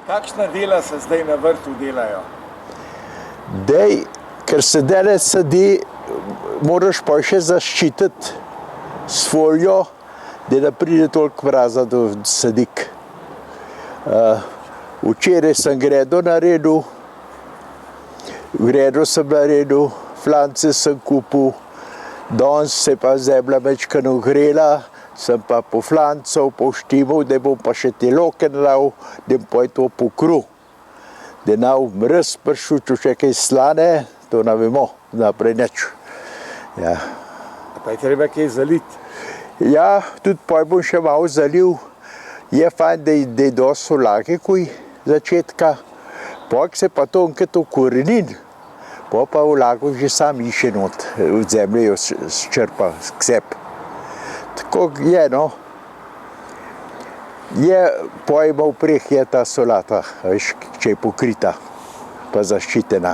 Kakšna dela se zdaj na vrtu delajo? Dej, ker se dele sadi, moraš pa še zaščititi s folijo, da ne pride toliko mraza do sadik. Včeraj sem gredo naredil, flance sem kupil, danes se pa zemlja mečkano ogrela, sem pa poflancal, poštimal, da bom pa še te loke dal, da bom pa to pokril. Da je mraz prišel, če še kaj slane, to ne vemo, naprej nič. Ja. Pa je treba kaj zaliti? Ja, tudi pa bom še malo zalil. Je fajn, da je dosti solake, kuj začetka. Pa se pa to enkrat okorenin, pa vlago že sam iše not, od zemlje jo črpa k sebi. Tako je, no. Je, pa ima vpreh je ta solata, veš, če je pokrita, pa zaščitena.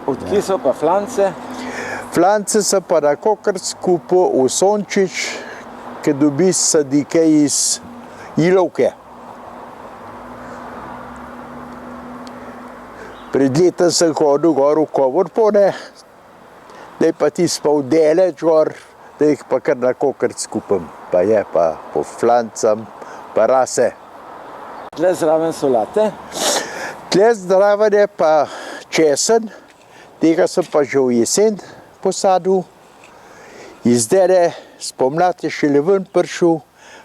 Od kje so pa flance? Flance so pa na Kokrc kupil v Sončič, ki dobi sadike iz Ilovke. Pred letem sem hodil gor v Kovorpone, zdaj pa tisto pa v Deleč gor, da jih pa kar na Kokrc kupim. Pa je, pa po flancam, pa rase. Tle zraven solate? Tle zraven je pa česen, tega sem pa že v jesen posadil. Izdele spomlad je šele ven prišel,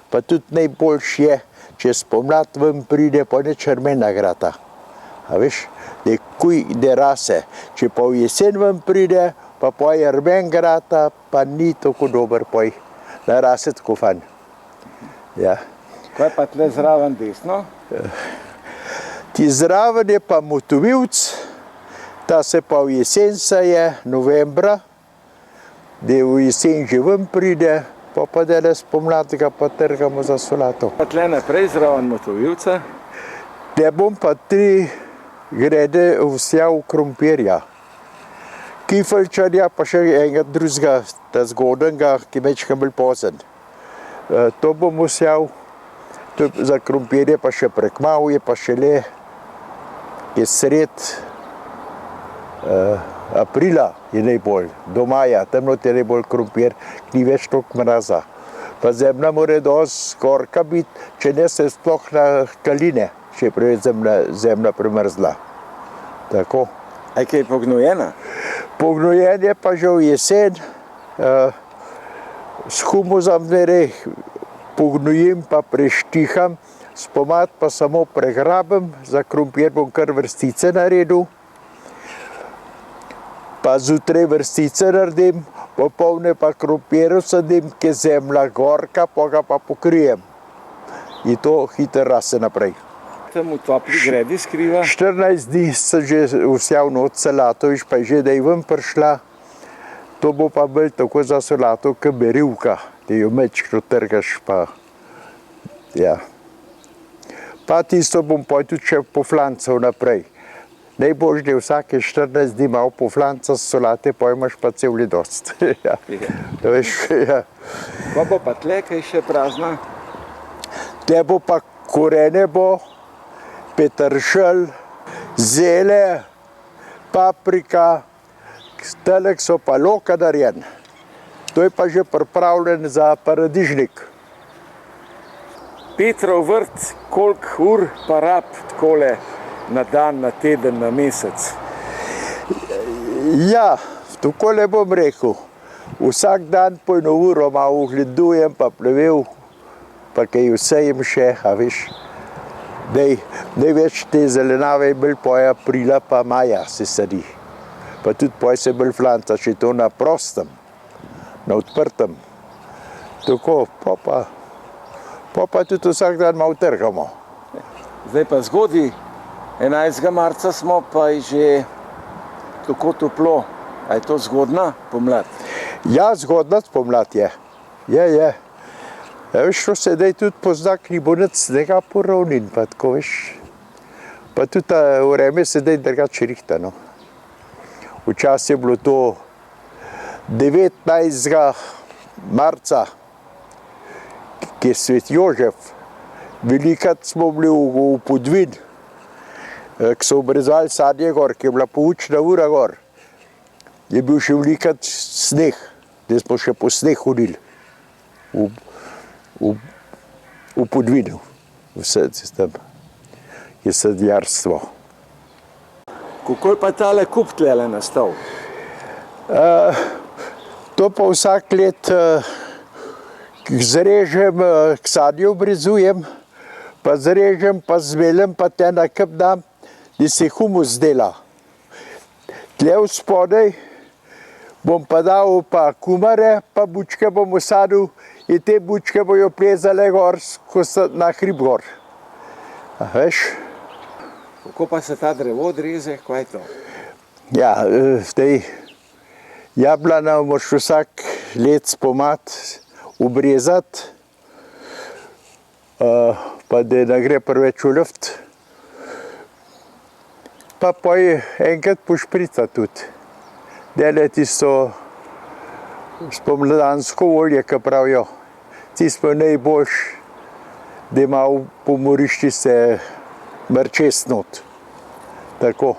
pa tudi najboljš je, če spomlad ven pride, pa ne črmena grata. A veš, da je kuj, da rase. Če pa v jesen ven pride, pa je rmen grata, pa ni tako dober poj. Da rase tako fajn. Ja. Kaj pa tle zraven desno? Ti zraven je pa motovilc, ta se pa v jesen seje, novembra, da v jesen že ven pride, pa dele spomladega pa trgamo za solato. Pa tle naprej zraven motovilca? Da bom pa 3 grede vsejal krompirja. Kifeljčarja pa še enega drugega, ta zgodnega, ki mečkam bolj pozen. To bom vsejal, za krompirje pa še prekmav je pa šele, je sred aprila je najbolj, do maja, tam not je najbolj krompir, ni več toliko mraza. Pa zemlja mora dosti gorka biti, če ne se sploh na kaline, če je preveč zemlja premrzla. Tako. A je kaj pognojena? Pognojen je pa že v jesen, s humusom pognojim pa preštiham, spomlad pa samo pregrabim, za krompir bom kar vrstice naredil, pa zjutraj vrstice naredim, popoldne pa krompir sadim, ki je zemlja gorka, pa ga pa pokrijem. In to hitro raste naprej. Tam v topli gredi skriva? 14 dni sem že vsejal not solato, viš pa je že, da je ven prišla. To bo pa bolj tako za solato, kot berivka, da jo mečkno trgaš pa, ja. Pa tisto bom pa tudi še poflancal naprej. Najboljš, da je vsake 14 dni malo poflanca s solate, pa imaš pa cel dost. Ja. Veš, ja. Pa bo pa tle, kaj še prazna? Tle bo pa korene bo, peteršelj, zele, paprika, telek so pa loka narejen. To je pa že pripravljen za paradižnik. Petrov vrt, koliko ur pa rab takole na dan, na teden, na mesec? Ja, takole bom rekel. Vsak dan po 1 uro malo ogledujem, pa plevel, pa kaj vsejem še, a veš. Največ te zelenave je bolj po aprila pa maja se sadi. Pa tudi poj se bolj flanca, če je to na prostem, na odprtem. Tako, pa tudi vsak dan malo trgamo. Zdaj pa zgodaj, 11. marca smo, pa je že tako toplo. A je to zgodna pomlad? Ja, zgodna pomlad je. Je. Veš, to se daj tudi pozna, ki bo nič snega po ravnin, pa tako, veš. Pa tudi vreme se daj drugače rihta, no. Včasih je bilo to 19. marca, ki je svet Jožef Velikrat smo bili v Podvin, ko so obrezovali sadje gor, ki je bila poučna ura gor. Je bil še velikrat sneh, da smo še po sneh hodili v Podvinu, vse tam je sadjarstvo. Kako je pa tale kup tlele nastal? To pa vsak let zrežem, k sadju obrezujem, pa zrežem, pa zmeljem, pa te na kup dam, da se humus dela. Tle v spodaj bom pa dal pa kumare, pa bučke bom usadil in te bučke bojo plezale gor, na hrib gor. A veš? Kako pa se ta drevo odreze, kaj je to? Ja, zdaj, jablana moraš vsak let spomad obrezati, pa da ne gre preveč v luft. Pa poj enkrat pošprica tudi. Dele tisto spomladansko olje, ki pravijo. Tisto je najboljš, da ima v pomorišči se mrčes not. Tako.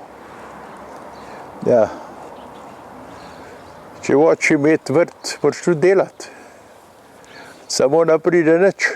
Ja. Če hočeš imeti vrt, moraš tudi delati. Samo ne pride nič.